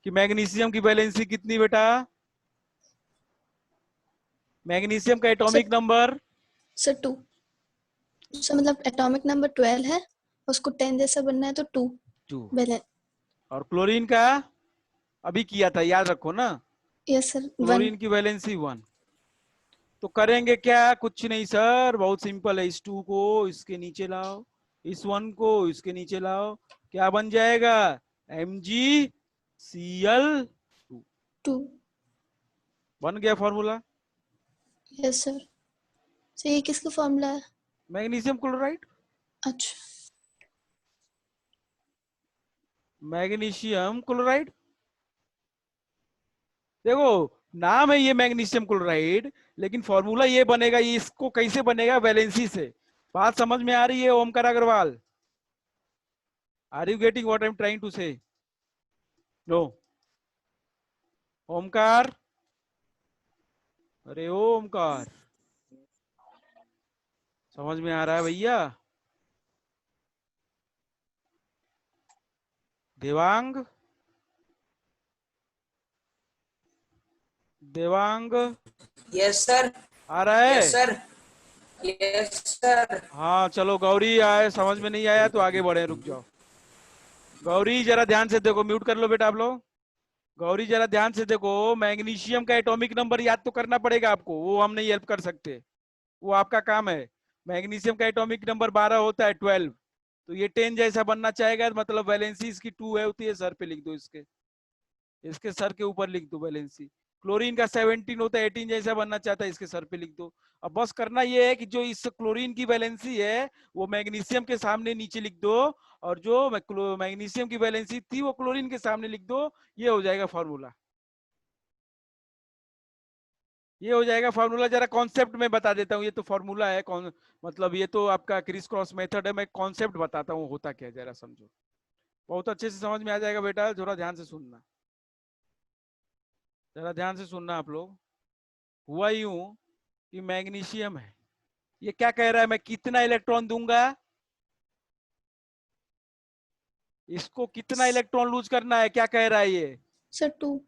कि मैग्नीशियम की वैलेंसी कितनी बेटा, मैग्नीशियम का एटॉमिक नंबर सर 2। सर मतलब एटॉमिक नंबर 12 है, उसको 10 जैसा बनना है तो 2 2। बैलेंस। और क्लोरीन का अभी किया था, याद रखो ना, यस सर 1। क्लोरीन की वैलेंसी 1। तो करेंगे क्या, कुछ नहीं सर, बहुत सिंपल है। इस 2 को इसके नीचे लाओ, इस 1 को इसके नीचे लाओ, क्या बन जाएगा, MgCl2। 2। बन गया फॉर्मूला। Yes sir. सर ये किसका फॉर्मूला है? मैग्नीशियम क्लोराइड, अच्छा। Magnesium chloride. देखो नाम है ये मैग्नीशियम क्लोराइड, लेकिन फॉर्मूला ये बनेगा, ये इसको कैसे बनेगा, वैलेंसी से। बात समझ में आ रही है Omkar Agarwal? Are you getting what I am trying to say? No? Omkar, अरे ओमकार, समझ में आ रहा है भैया? Devang, Devang yes sir. आ रहा है? Yes sir. Yes sir. हाँ चलो, गौरी आए, समझ में नहीं आया तो आगे बढ़े, रुक जाओ। गौरी जरा ध्यान से देखो, म्यूट कर लो बेटा आप लोग। गौरी जरा ध्यान से देखो, मैग्नीशियम का एटॉमिक नंबर याद तो करना पड़ेगा आपको, वो हम नहीं हेल्प कर सकते, वो आपका काम है। मैग्नीशियम का एटॉमिक नंबर 12 होता है, 12। तो ये 10 जैसा बनना चाहेगा, मतलब वैलेंसी इसकी 2 है, होती है, सर पे लिख दो, इसके इसके सर के ऊपर लिख दो वैलेंसी। क्लोरीन का 17 होता है, 18 जैसा बनना चाहता है, इसके सर पे लिख दो। अब बस करना ये है कि जो इस क्लोरीन की वैलेंसी है वो मैग्नीशियम के सामने नीचे लिख दो, और जो मैग्नीशियम की वैलेंसी थी वो क्लोरीन के सामने लिख दो। ये हो जाएगा फॉर्मूला, ये हो जाएगा फॉर्मूला। जरा कॉन्सेप्ट में बता देता हूँ, ये तो फॉर्मूला है, कौन मतलब ये तो आपका क्रिस क्रॉस मेथड है, मैं कॉन्सेप्ट बताता हूँ होता क्या, जरा समझो, बहुत अच्छे से समझ में आ जाएगा बेटा, थोड़ा ध्यान से सुनना, जरा ध्यान से सुनना आप लोग। हुआ यूं कि मैग्नीशियम है, ये क्या कह रहा है, मैं कितना इलेक्ट्रॉन दूंगा, इसको कितना इलेक्ट्रॉन लूज करना है, क्या कह रहा है ये? सर 2।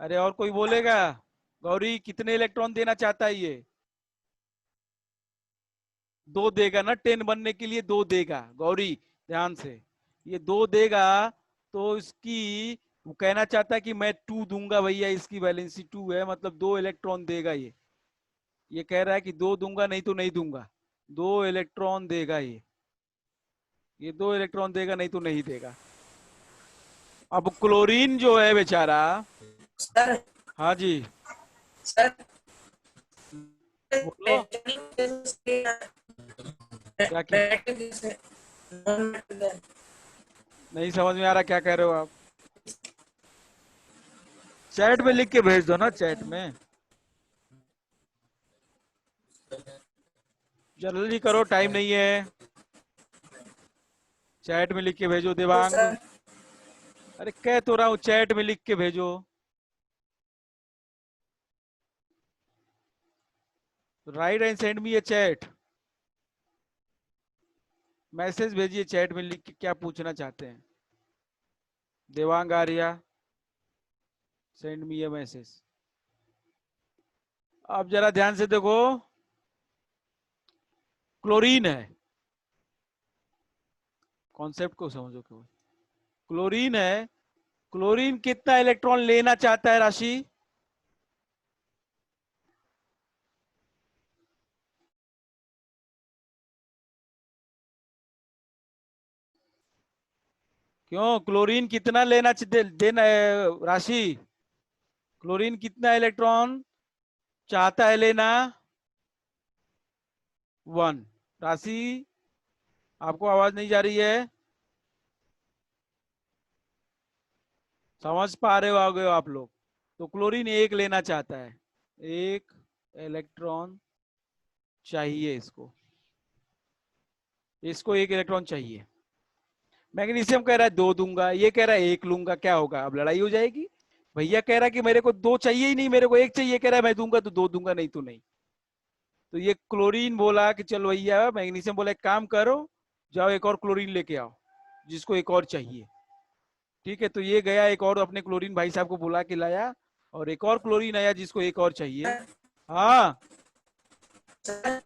अरे और कोई बोलेगा? गौरी कितने इलेक्ट्रॉन देना चाहता है ये? 2 देगा ना, 10 बनने के लिए 2 देगा। गौरी ध्यान से, ये 2 देगा, तो इसकी वो कहना चाहता है कि मैं 2 दूंगा भैया, इसकी वैलेंसी 2 है, मतलब 2 इलेक्ट्रॉन देगा ये कह रहा है कि 2 दूंगा, नहीं तो नहीं दूंगा, 2 इलेक्ट्रॉन देगा ये 2 इलेक्ट्रॉन देगा, नहीं तो नहीं देगा। अब क्लोरीन जो है बेचारा, सर। हाँ जी सर। बोलो, क्या नहीं समझ में आ रहा, क्या कह रहे हो आप? चैट में लिख के भेज दो ना, चैट में जल्दी करो, टाइम नहीं है, चैट में लिख के भेजो देवांग। अरे कह तो रहा हूँ, चैट में लिख के भेजो। Right and send me a chat, message भेजिए चैट में लिख के, क्या पूछना चाहते हैं। देवांग आर्या, सेंड मी ए मैसेज। अब जरा ध्यान से देखो, क्लोरीन है, कॉन्सेप्ट को समझो, क्यों क्लोरीन है, क्लोरीन कितना इलेक्ट्रॉन लेना चाहता है राशि? क्यों, क्लोरीन कितना देना है राशि? क्लोरीन कितना इलेक्ट्रॉन चाहता है लेना? 1। राशि, आपको आवाज नहीं जा रही है? समझ पा रहे हो आप लोग? तो क्लोरीन एक लेना चाहता है, एक इलेक्ट्रॉन चाहिए इसको, इसको एक इलेक्ट्रॉन चाहिए। मैग्नीशियम कह रहा है 2 दूंगा, ये कह रहा है 1 लूंगा, क्या होगा? अब लड़ाई हो जाएगी। भैया कह रहा है कि मेरे को 2 चाहिए ही नहीं, मेरे को 1 चाहिए, कह रहा है मैं दूंगा तो 2 दूंगा, नहीं तो नहीं। तो ये क्लोरीन बोला कि चलो भैया, मैग्नीशियम बोला एक काम करो, जाओ एक और क्लोरीन लेके आओ, जिसको एक और चाहिए। ठीक है, तो ये गया एक और अपने क्लोरीन भाई साहब को बुला के लाया, और एक और क्लोरीन आया जिसको एक और चाहिए। हाँ, सर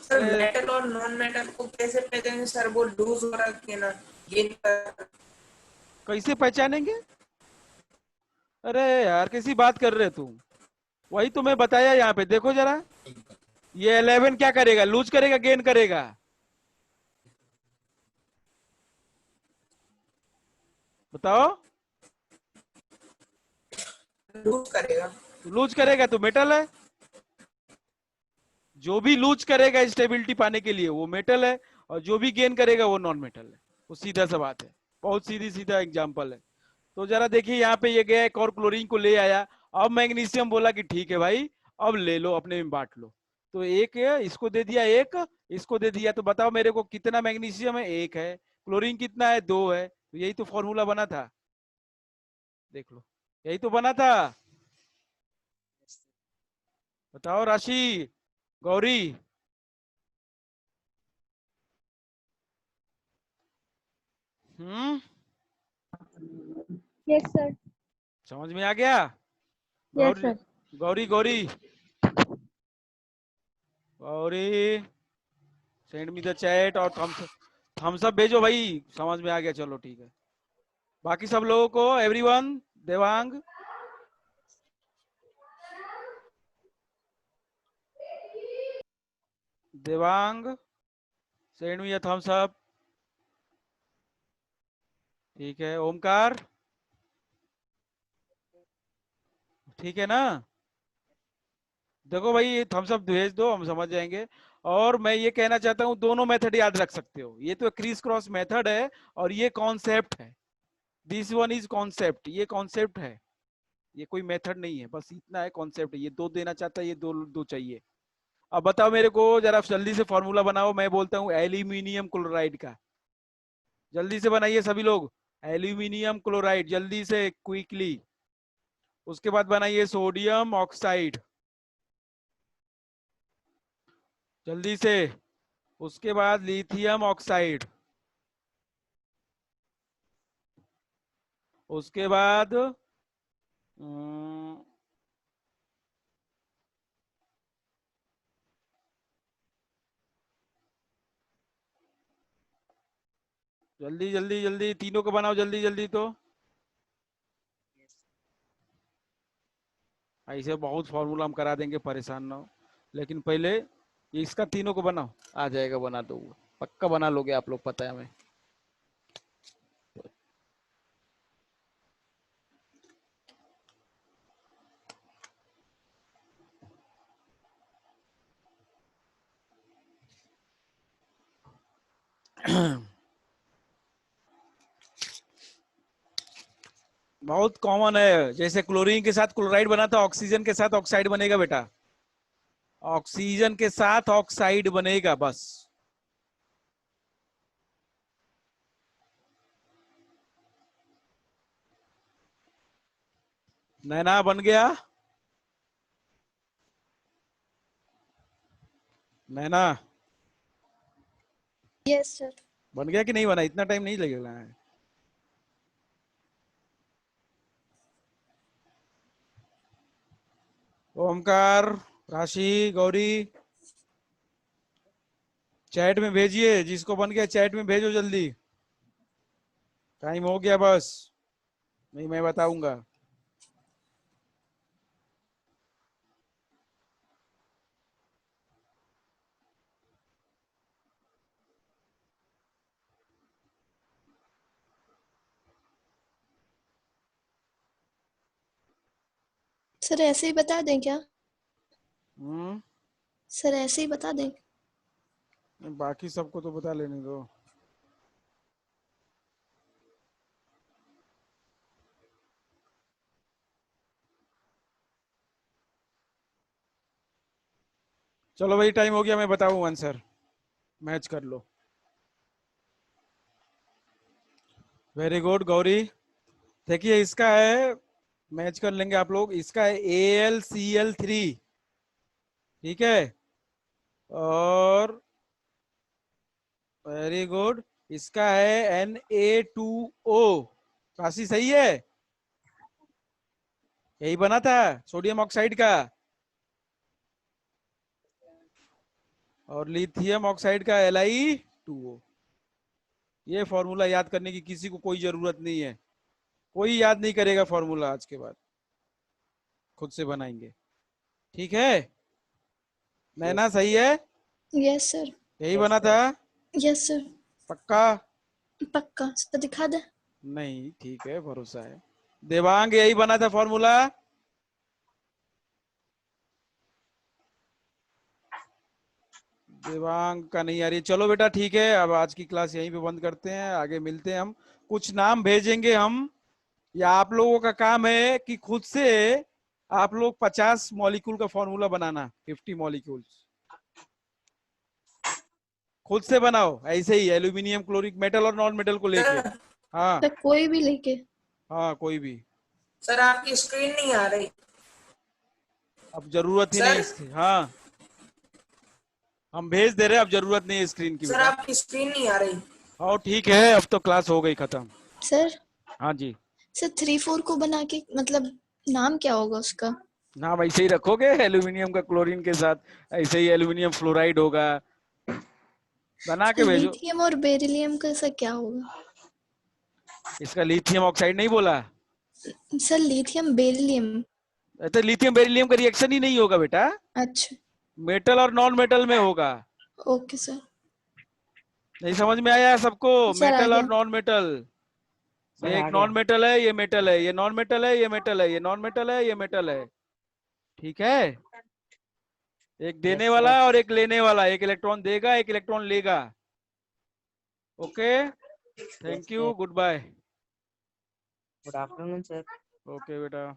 सर अरे मेटल और नॉन मेटल को कैसे पहचानेंगे सर? वो लूज हो रहा है ना, गेन कर। कैसे पहचानेंगे? अरे यार कैसी बात कर रहे तुम? वही तुम्हें बताया, यहाँ पे देखो जरा, ये 11 क्या करेगा? लूज करेगा, गेन करेगा? बताओ। लूज करेगा। लूज करेगा तो मेटल है। जो भी लूज करेगा स्टेबिलिटी पाने के लिए वो मेटल है, और जो भी गेन करेगा वो नॉन मेटल है। वो सीधा सा बात है, बहुत सीधी सीधा एग्जांपल है। तो जरा देखिए, यहाँ पे ये गया एक और क्लोरीन को ले आया। अब मैग्नीशियम बोला कि ठीक है भाई, अब ले लो, अपने में बांट लो। तो एक है, इसको दे दिया, एक इसको दे दिया। तो बताओ मेरे को कितना मैग्नीशियम है? 1 है। क्लोरीन कितना है? 2 है। तो यही तो फॉर्मूला बना था, देख लो, यही तो बना था। बताओ राशि, गौरी। हम्म, यस सर। समझ में आ गया? Yes Gauri, sir. Gauri, Gauri, Gauri, send me the chat, और थम्स अप भेजो भाई। समझ में आ गया, चलो ठीक है। बाकी सब लोगों को, everyone, Devang, Devang, send me a thumbs up. ठीक है, ओमकार, ठीक है ना? देखो भाई, थम्स अप भेज दो, हम समझ जाएंगे। और मैं ये कहना चाहता हूँ, दोनों मेथड याद रख सकते हो। ये तो क्रीस क्रॉस मेथड है, और ये कॉन्सेप्ट है। दिस वन इज कॉन्सेप्ट, ये कॉन्सेप्ट है, ये कोई मेथड नहीं है, बस इतना है, कॉन्सेप्ट है। ये 2 देना चाहता है, ये 2 2 चाहिए। अब बताओ मेरे को जरा, जल्दी से फॉर्मूला बनाओ। मैं बोलता हूँ एल्यूमिनियम क्लोराइड का, जल्दी से बनाइए सभी लोग। एल्यूमिनियम क्लोराइड, जल्दी से, क्विकली। उसके बाद बनाइए सोडियम ऑक्साइड, जल्दी से। उसके बाद लिथियम ऑक्साइड, उसके बाद जल्दी जल्दी जल्दी, तीनों को बनाओ जल्दी जल्दी। तो ऐसे बहुत फॉर्मूला हम करा देंगे, परेशान ना हो। लेकिन पहले इसका तीनों को बनाओ, आ जाएगा, बना दो, पक्का बना लोगे आप लोग, पता है हमें। बहुत कॉमन है, जैसे क्लोरीन के साथ क्लोराइड बना था, ऑक्सीजन के साथ ऑक्साइड बनेगा बेटा, ऑक्सीजन के साथ ऑक्साइड बनेगा, बस। नैना बन गया? नैना यस सर। बन गया कि नहीं बना? इतना टाइम नहीं लगेगा है। ओमकार, राशि, गौरी, चैट में भेजिए, जिसको बन गया चैट में भेजो जल्दी, टाइम हो गया बस, नहीं मैं बताऊंगा। सर ऐसे ही बता दें क्या? हम्म, सर ऐसे ही बता दें? बाकी सबको तो बता लेने दो। चलो भाई टाइम हो गया, मैं बताऊं आंसर, मैच कर लो। Very good Gauri. देखिए इसका है, मैच कर लेंगे आप लोग, इसका है AlCl3, ठीक है। और वेरी गुड, इसका है Na2O। काशी सही है, यही बना था सोडियम ऑक्साइड का। और लिथियम ऑक्साइड का Li2O। ये फॉर्मूला याद करने की किसी को कोई जरूरत नहीं है, कोई याद नहीं करेगा फॉर्मूला आज के बाद, खुद से बनाएंगे, ठीक है। नैना सही है, यस सर। यही बना था, यस सर। पक्का? पक्का सर, दिखा दे। नहीं, ठीक है, भरोसा है। देवांग यही बना था फॉर्मूला? देवांग का नहीं आ रही। चलो बेटा ठीक है, अब आज की क्लास यहीं पे बंद करते हैं, आगे मिलते हैं हम। कुछ नाम भेजेंगे हम, या आप लोगों का काम है कि खुद से आप लोग 50 मॉलिक्यूल का फॉर्मूला बनाना, 50 मॉलिक्यूल्स खुद से बनाओ, ऐसे ही एल्यूमिनियम क्लोरिक, मेटल और नॉन मेटल को लेके। सर हाँ सर कोई भी लेके। हाँ, कोई भी। सर आपकी स्क्रीन नहीं आ रही। अब जरूरत ही सर? नहीं इसकी। हाँ, हम भेज दे रहे हैं, अब जरूरत नहीं है स्क्रीन की सर बेटा। आपकी स्क्रीन नहीं आ रही। और ठीक है, अब तो क्लास हो गई खत्म। सर हाँ जी, सर 3 4 को बना के मतलब नाम क्या होगा उसका? नाम ऐसे ही रखोगे एल्यूमिनियम का क्लोरीन के साथ, ऐसे ही एल्यूमिनियम फ्लोराइड होगा, बना के सर भेजो। लिथियम और बेरिलियम का सर क्या होगा? इसका लिथियम ऑक्साइड नहीं बोला? Sir lithium beryllium. तो लिथियम बेरिलियम का रिएक्शन ही नहीं होगा बेटा, अच्छा मेटल और नॉन मेटल में होगा। Okay sir. नहीं समझ में आया सबको? सर आ मेटल और गया। नॉन मेटल, सर ये आ एक नॉन गया। मेटल है, ये मेटल है, ये नॉन मेटल है, ये मेटल है, ये नॉन मेटल है, ये मेटल है, ठीक है। एक देने यस वाला सर। और एक लेने वाला, एक इलेक्ट्रॉन देगा, एक इलेक्ट्रॉन लेगा। Okay, yes thank sir. You, goodbye. Good afternoon sir. Okay बेटा।